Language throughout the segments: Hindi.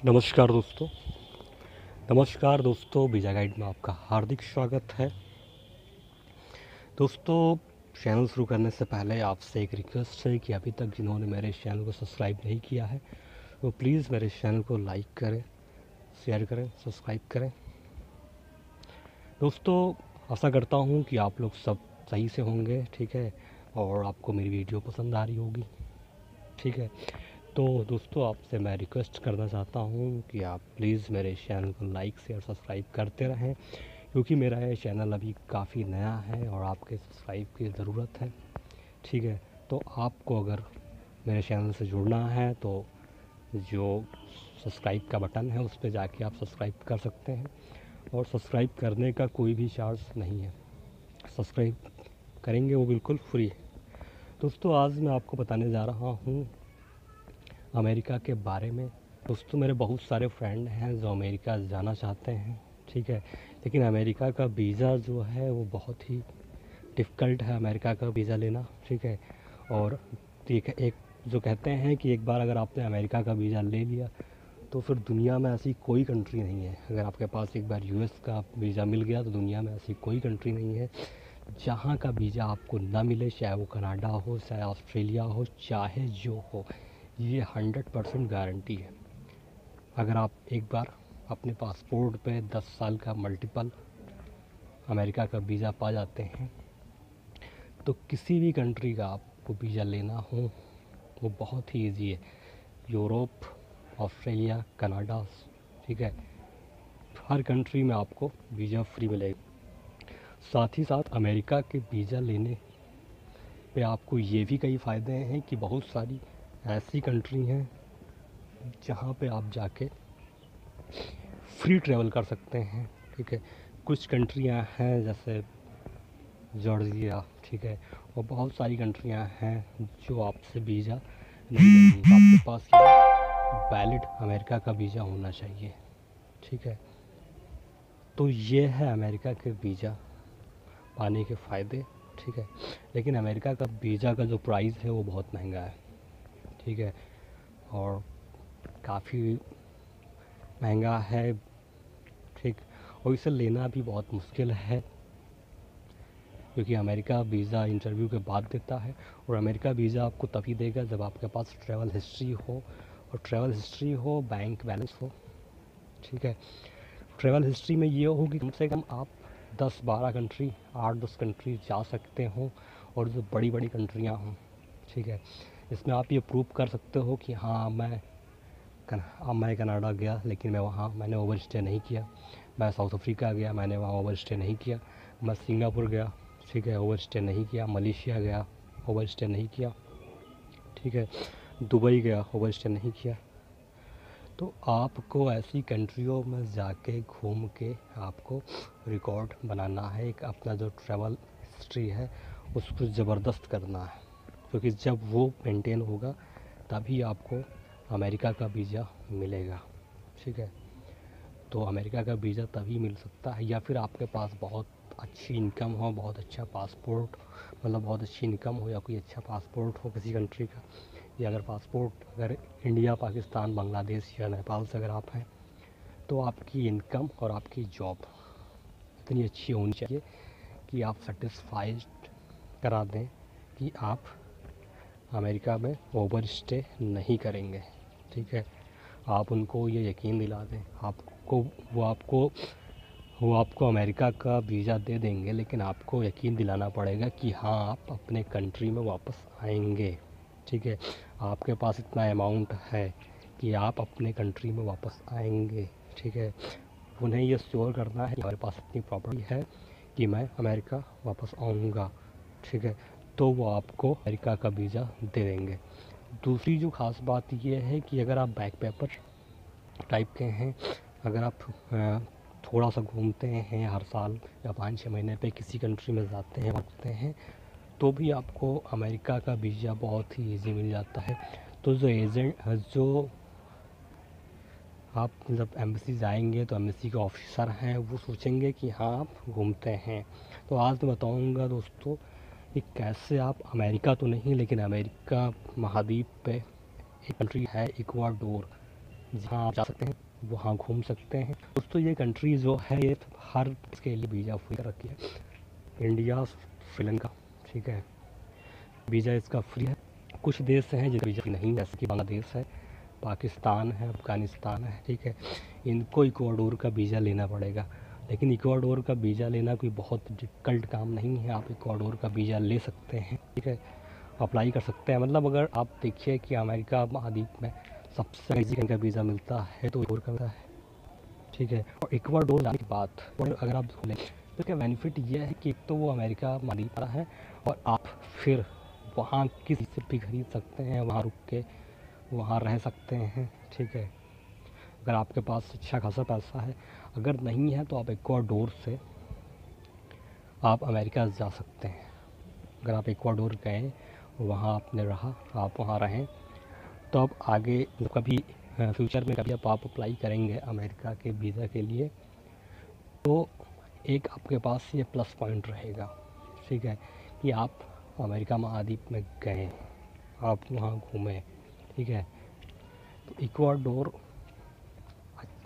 नमस्कार दोस्तों, वीज़ा गाइड में आपका हार्दिक स्वागत है। दोस्तों, चैनल शुरू करने से पहले आपसे एक रिक्वेस्ट है कि अभी तक जिन्होंने मेरे चैनल को सब्सक्राइब नहीं किया है वो प्लीज़ मेरे चैनल को लाइक करें, शेयर करें, सब्सक्राइब करें। दोस्तों, आशा करता हूँ कि आप लोग सब सही से होंगे, ठीक है, और आपको मेरी वीडियो पसंद आ रही होगी, ठीक है। तो दोस्तों, आपसे मैं रिक्वेस्ट करना चाहता हूँ कि आप प्लीज़ मेरे चैनल को लाइक शेयर सब्सक्राइब करते रहें, क्योंकि मेरा ये चैनल अभी काफ़ी नया है और आपके सब्सक्राइब की ज़रूरत है, ठीक है। तो आपको अगर मेरे चैनल से जुड़ना है तो जो सब्सक्राइब का बटन है उस पर जाके आप सब्सक्राइब कर सकते हैं, और सब्सक्राइब करने का कोई भी चार्ज नहीं है, सब्सक्राइब करेंगे वो बिल्कुल फ्री है। दोस्तों, आज मैं आपको बताने जा रहा हूँ अमेरिका के बारे में। दोस्तों, मेरे बहुत सारे फ्रेंड हैं जो अमेरिका जाना चाहते हैं, ठीक है, लेकिन अमेरिका का वीज़ा जो है वो बहुत ही डिफ़िकल्ट है, अमेरिका का वीज़ा लेना, ठीक है। और ठीक है, एक जो कहते हैं कि एक बार अगर आपने अमेरिका का वीज़ा ले लिया तो फिर दुनिया में ऐसी कोई कंट्री नहीं है। अगर आपके पास एक बार यूएस का वीज़ा मिल गया तो दुनिया में ऐसी कोई कंट्री नहीं है जहाँ का वीज़ा आपको ना मिले, चाहे वो कनाडा हो, चाहे ऑस्ट्रेलिया हो, चाहे जो हो। ये 100% गारंटी है। अगर आप एक बार अपने पासपोर्ट पे 10 साल का मल्टीपल अमेरिका का वीज़ा पा जाते हैं तो किसी भी कंट्री का आपको वीज़ा लेना हो वो बहुत ही इजी है। यूरोप, ऑस्ट्रेलिया, कनाडा, ठीक है, हर कंट्री में आपको वीज़ा फ्री मिलेगा। साथ ही साथ अमेरिका के वीज़ा लेने पे आपको ये भी कई फ़ायदे हैं कि बहुत सारी ऐसी कंट्री हैं जहाँ पे आप जाके फ्री ट्रैवल कर सकते हैं, ठीक है। कुछ कंट्रियाँ हैं जैसे जॉर्जिया, ठीक है, और बहुत सारी कंट्रियाँ हैं जो आपसे वीज़ा नहीं लेंगी। तो आपके पास वैलिड अमेरिका का वीज़ा होना चाहिए, ठीक है। तो ये है अमेरिका के वीज़ा पाने के फ़ायदे, ठीक है। लेकिन अमेरिका का वीज़ा का जो प्राइस है वो बहुत महंगा है, ठीक है, और काफ़ी महंगा है, ठीक, और इसे लेना भी बहुत मुश्किल है, क्योंकि अमेरिका वीज़ा इंटरव्यू के बाद देता है, और अमेरिका वीज़ा आपको तभी देगा जब आपके पास ट्रैवल हिस्ट्री हो, और ट्रैवल हिस्ट्री हो, बैंक बैलेंस हो, ठीक है। ट्रैवल हिस्ट्री में ये हो कि कम से कम आप 10-12 कंट्री, 8-10 कंट्री जा सकते हो, और जो बड़ी बड़ी कंट्रियाँ हों, ठीक है, इसमें आप ये प्रूव कर सकते हो कि हाँ मैं कनाडा गया लेकिन मैंने ओवर स्टे नहीं किया। मैं साउथ अफ्रीका गया, मैंने वहाँ ओवर स्टे नहीं किया। मैं सिंगापुर गया, ठीक है, ओवर स्टे नहीं किया। मलेशिया गया, ओवर स्टे नहीं किया, ठीक है। दुबई गया, ओवर स्टे नहीं किया। तो आपको ऐसी कंट्रियों में जाके घूम के आपको रिकॉर्ड बनाना है, एक अपना जो ट्रैवल हिस्ट्री है उसको ज़बरदस्त करना है, क्योंकि जब वो मेंटेन होगा तभी आपको अमेरिका का वीज़ा मिलेगा, ठीक है। तो अमेरिका का वीज़ा तभी मिल सकता है या फिर आपके पास बहुत अच्छी इनकम हो, बहुत अच्छा पासपोर्ट, मतलब बहुत अच्छी इनकम हो या कोई अच्छा पासपोर्ट हो किसी कंट्री का, या अगर पासपोर्ट अगर इंडिया, पाकिस्तान, बांग्लादेश या नेपाल से अगर आप हैं तो आपकी इनकम और आपकी जॉब इतनी अच्छी होनी चाहिए कि आप सेटिस्फाइड करा दें कि आप अमेरिका में ओवर स्टे नहीं करेंगे, ठीक है। आप उनको ये यकीन दिला दें, वो आपको अमेरिका का वीज़ा दे देंगे, लेकिन आपको यकीन दिलाना पड़ेगा कि हाँ आप अपने कंट्री में वापस आएंगे, ठीक है। आपके पास इतना अमाउंट है कि आप अपने कंट्री में वापस आएंगे, ठीक है। उन्हें ये श्योर करना है कि हमारे पास इतनी प्रॉपर्टी है कि मैं अमेरिका वापस आऊँगा, ठीक है। तो वो आपको अमेरिका का वीज़ा दे देंगे। दूसरी जो ख़ास बात ये है कि अगर आप बैक पेपर टाइप के हैं, अगर आप थोड़ा सा घूमते हैं हर साल या 5-6 महीने पे किसी कंट्री में जाते हैं, रुकते हैं, तो भी आपको अमेरिका का वीज़ा बहुत ही इजी मिल जाता है। तो जो आप जब एम्बेसी जाएंगे तो एम्बेसी के ऑफिसर हैं वो सोचेंगे कि हाँ आप घूमते हैं। तो आज मैं बताऊंगा दोस्तों कि कैसे आप अमेरिका तो नहीं लेकिन अमेरिका महाद्वीप पे एक कंट्री है इक्वाडोर, जहाँ आप जा सकते हैं, वहाँ घूम सकते हैं। दोस्तों ये कंट्री जो है ये हर इसके लिए वीज़ा फ्री कर रखी है। इंडिया, श्रीलंका, ठीक है, वीज़ा इसका फ्री है। कुछ देश हैं जिनका वीज़ा नहीं, जैसे कि बांग्लादेश है, पाकिस्तान है, अफ़गानिस्तान है, ठीक है, इनको इक्वाडोर का वीज़ा लेना पड़ेगा। लेकिन इक्वाडोर का वीज़ा लेना कोई बहुत डिफ़िकल्ट काम नहीं है, आप इक्वाडोर का वीज़ा ले सकते हैं, ठीक है, अप्लाई कर सकते हैं। मतलब अगर आप देखिए कि अमेरिका महाद्वीप में सबसे ईजी का वीज़ा मिलता है तो इक्वाडोर का मिलता है, ठीक है। और इक्वाडोर जाने के बाद और अगर आप खोलें तो क्या बेनिफिट ये है कि एक तो वो अमेरिका महाद्वीप है और आप फिर वहाँ किसी से भी खरीद सकते हैं, वहाँ रुक के वहाँ रह सकते हैं, ठीक है, अगर आपके पास अच्छा खासा पैसा है। अगर नहीं है तो आप इक्वाडोर से आप अमेरिका जा सकते हैं। अगर आप इक्वाडोर गए, वहाँ आपने रहा, आप वहाँ रहें, तो अब आगे कभी फ्यूचर में कभी आप अप्लाई करेंगे अमेरिका के वीज़ा के लिए, तो एक आपके पास ये प्लस पॉइंट रहेगा, ठीक है, कि आप अमेरिका महाद्वीप में गए, आप वहाँ घूमें, ठीक है। तो इक्वाडोर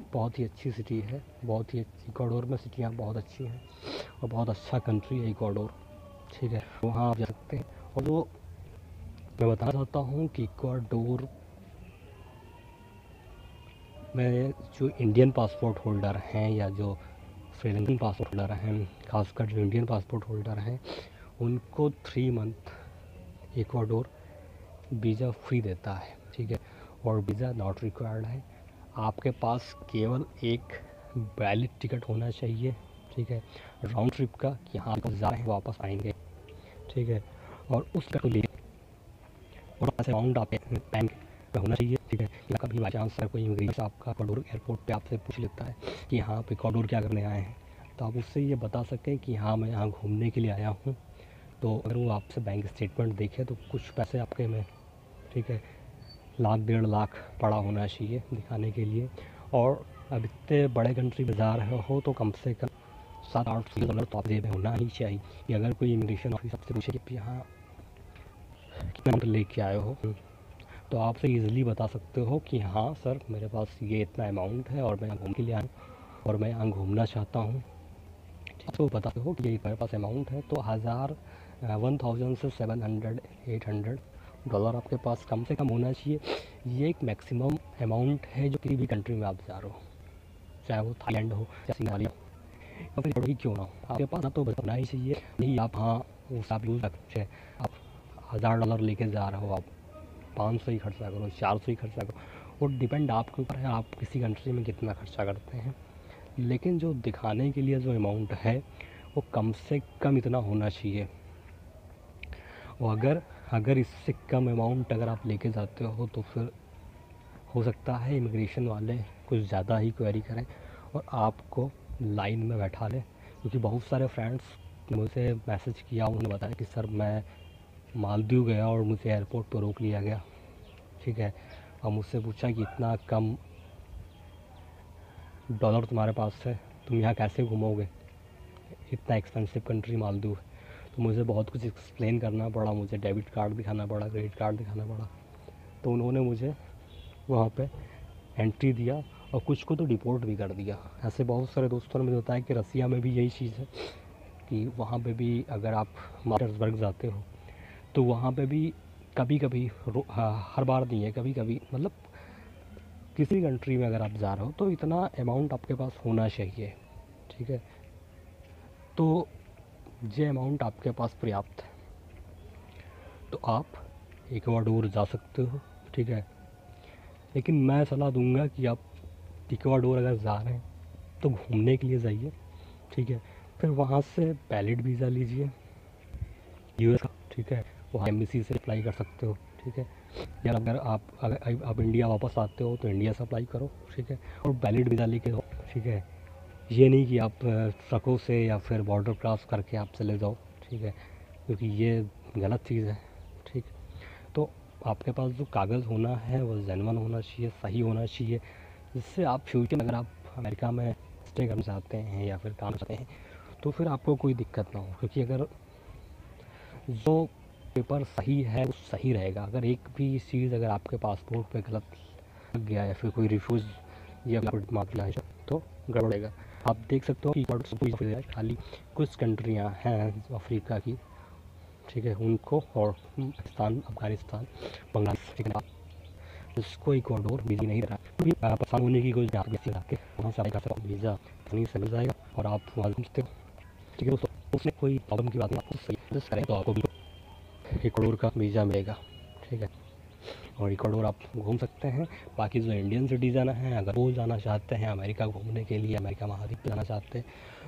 बहुत ही अच्छी सिटी है, बहुत ही इक्वाडोर में सिटियाँ बहुत अच्छी हैं और बहुत अच्छा कंट्री है इक्वाडोर, ठीक है, वहाँ आप जा सकते हैं। और जो मैं बताना चाहता हूँ कि इक्वाडोर में जो इंडियन पासपोर्ट होल्डर हैं या जो श्रीलंकन पासपोर्ट होल्डर हैं, खासकर जो इंडियन पासपोर्ट होल्डर हैं, उनको 3 मंथ इक्वाडोर वीज़ा फ्री देता है, ठीक है, और वीज़ा नॉट रिक्वायर्ड है। आपके पास केवल एक वैलिड टिकट होना चाहिए, ठीक है, राउंड ट्रिप का, कि हाँ आप जा रहे हैं वापस आएंगे, ठीक है, और उस टिकट को ले और अमाउंट आपके बैंक में होना चाहिए, ठीक है। या कभी बाई चांस कोई इमिग्रेशन आपका इक्वाडोर एयरपोर्ट पे आपसे पूछ लेता है कि हाँ आप इक्वाडोर क्या करने आए हैं, तो आप उससे ये बता सकें कि हाँ मैं यहाँ घूमने के लिए आया हूँ। तो अगर वो आपसे बैंक स्टेटमेंट देखे तो कुछ पैसे आपके में, ठीक है, 1 लाख 1.5 लाख पड़ा होना चाहिए दिखाने के लिए। और अब इतने बड़े कंट्री में जा रहे हो तो कम से कम $7-8 तो आप जेब में होना ही चाहिए, कि अगर कोई इमिग्रेशन ऑफिस आपसे पूछे कि यहाँ कितना अमाउंट लेके आए हो, तो आपसे ईज़िली बता सकते हो कि हाँ सर मेरे पास ये इतना अमाउंट है और मैं यहाँ घूमने के लिए आया हूँ और मैं यहाँ घूमना चाहता हूँ, तो बताते हो कि ये मेरे पास अमाउंट है। तो 1000 से 700-800 डॉलर आपके पास कम से कम होना चाहिए। ये एक मैक्सिमम अमाउंट है जो किसी भी कंट्री में आप जा रहे हो, चाहे वो थाईलैंड हो या सिंगापुर हो या फिर ही क्यों ना हो, आपके पास ना तो होना ही चाहिए। नहीं आप हाँ उस आप यूज़ रखते आप $1000 लेके जा रहे हो, आप 500 ही खर्चा करो, 400 ही खर्चा करो, वो डिपेंड आपके ऊपर है आप किसी कंट्री में कितना खर्चा करते हैं। लेकिन जो दिखाने के लिए जो अमाउंट है वो कम से कम इतना होना चाहिए। और अगर इससे कम अमाउंट अगर आप लेके जाते हो तो फिर हो सकता है इमिग्रेशन वाले कुछ ज़्यादा ही क्वेरी करें और आपको लाइन में बैठा लें। क्योंकि बहुत सारे फ्रेंड्स मुझसे मैसेज किया, उन्होंने बताया कि सर मैं मालदीव गया और मुझे एयरपोर्ट पर रोक लिया गया, ठीक है, और मुझसे पूछा कि इतना कम डॉलर तुम्हारे पास है, तुम यहाँ कैसे घूमोगे, इतना एक्सपेंसिव कंट्री मालदीव है। तो मुझे बहुत कुछ एक्सप्लेन करना पड़ा, मुझे डेबिट कार्ड दिखाना पड़ा, क्रेडिट कार्ड दिखाना पड़ा। तो उन्होंने मुझे वहाँ पे एंट्री दिया और कुछ को तो डिपोर्ट भी कर दिया। ऐसे बहुत सारे दोस्तों ने मुझे बताया कि रसिया में भी यही चीज़ है कि वहाँ पे भी अगर आप मार्टियर्सबर्ग जाते हो तो वहाँ पे भी कभी कभी हर बार नहीं है, कभी कभी मतलब किसी भी कंट्री में अगर आप जा रहे हो तो इतना अमाउंट आपके पास होना चाहिए, ठीक है। तो ये अमाउंट आपके पास पर्याप्त है तो आप इक्वाडोर जा सकते हो, ठीक है। लेकिन मैं सलाह दूंगा कि आप इक्वाडोर अगर जा रहे हैं तो घूमने के लिए जाइए, ठीक है, फिर वहाँ से वैलिड वीज़ा लीजिए यूएस का, ठीक है, वहाँ एम्बेसी से अप्लाई कर सकते हो, ठीक है। या अगर आप इंडिया वापस आते हो तो इंडिया से अप्लाई करो, ठीक है, और वैलिड वीज़ा लेके जाओ, ठीक है। ये नहीं कि आप ट्रकों से या फिर बॉर्डर क्रॉस करके आप चले जाओ, ठीक है, क्योंकि ये गलत चीज़ है, ठीक। तो आपके पास जो कागज़ होना है वो जेन्युइन होना चाहिए, सही होना चाहिए, जिससे आप फ्यूचर में अगर आप अमेरिका में स्टे करना चाहते हैं या फिर काम चाहते हैं तो फिर आपको कोई दिक्कत ना हो। क्योंकि अगर जो पेपर सही है वो सही रहेगा, अगर एक भी चीज़ अगर आपके पासपोर्ट पे गलत लग गया या फिर कोई रिफ्यूज़ या मांग लिया है तो गड़बड़ेगा। आप देख सकते हो कि खाली कुछ कंट्रियाँ हैं अफ्रीका की, ठीक है, उनको, और पाकिस्तान, अफगानिस्तान, बांग्लादेश, ठीक है, इसको इक्वाडोर वीज़ा नहीं दे रहा। परेशान होने की कोई वहाँ से आपका वीज़ा आसानी से मिल जाएगा और आप वहाँ घूमते हो, ठीक है दोस्तों। उसमें कोई प्रॉब्लम की बात नहीं, आपको सही करें तो आपको भी इक्वाडोर का वीज़ा मिलेगा, ठीक है, और इक्वाडोर आप घूम सकते हैं। बाकी जो इंडियन सिटीज़न हैं, अगर वो जाना चाहते हैं अमेरिका घूमने के लिए, अमेरिका महाद्वीप जाना चाहते हैं,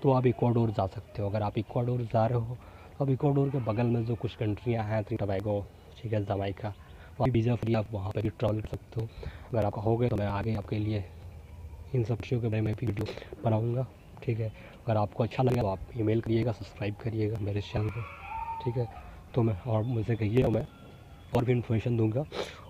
तो आप इक्वाडोर जा सकते हो। अगर आप इक्वाडोर जा रहे हो तो अब इक्वाडोर के बगल में जो कुछ कंट्रियाँ हैं, टोबैगो, ठीक है, जमाइका, वहाँ वीज़ा फ्री आप वहाँ पर भी ट्रैवल कर सकते हो। अगर आप कहोगे तो मैं आगे आपके लिए इन सब चीज़ों के बारे में भी वीडियो बनाऊँगा, ठीक है। अगर आपको अच्छा लगे तो आप ईमेल करिएगा, सब्सक्राइब करिएगा मेरे चैनल को, ठीक है। तो मैं, और मुझे कहिए, मैं और भी इन्फॉर्मेशन दूंगा।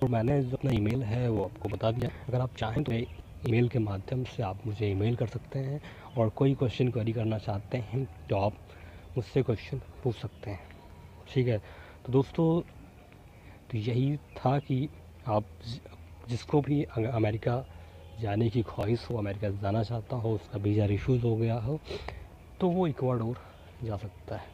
और मैंने जो अपना ईमेल है वो आपको बता दिया। अगर आप चाहें तो ईमेल के माध्यम से आप मुझे ईमेल कर सकते हैं, और कोई क्वेश्चन क्वेरी करना चाहते हैं तो आप मुझसे क्वेश्चन पूछ सकते हैं, ठीक है। तो दोस्तों, तो यही था कि आप जिसको भी अमेरिका जाने की ख्वाहिश हो, अमेरिका जाना चाहता हो, उसका वीज़ा रिफ्यूज़ हो गया हो, तो वो इक्वाडोर जा सकता है,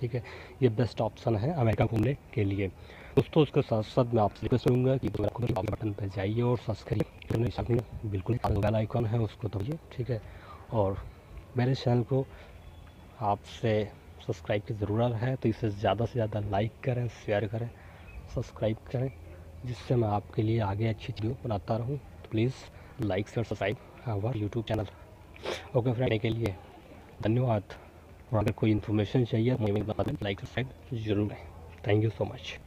ठीक है। ये बेस्ट ऑप्शन है अमेरिका घूमने के लिए दोस्तों। उसके साथ साथ मैं आपसे रिक्वेस्ट करूँगा कि बटन पर जाइए और सब्सक्राइब बिल्कुल, बेल आइकॉन है उसको दबाइए, ठीक है। और मेरे चैनल को आपसे सब्सक्राइब की ज़रूरत है, तो इसे ज़्यादा से ज़्यादा लाइक करें, शेयर करें, सब्सक्राइब करें, जिससे मैं आपके लिए आगे अच्छी वीडियो बनाता रहूँ। तो प्लीज़ लाइक शेयर सब्सक्राइब हमारा यूट्यूब चैनल। ओके फ्रेंड, के लिए धन्यवाद। और अगर कोई इन्फॉर्मेशन चाहिए तो मुझे बता दें, लाइक सब्सक्राइब जरूर करें। Thank you so much.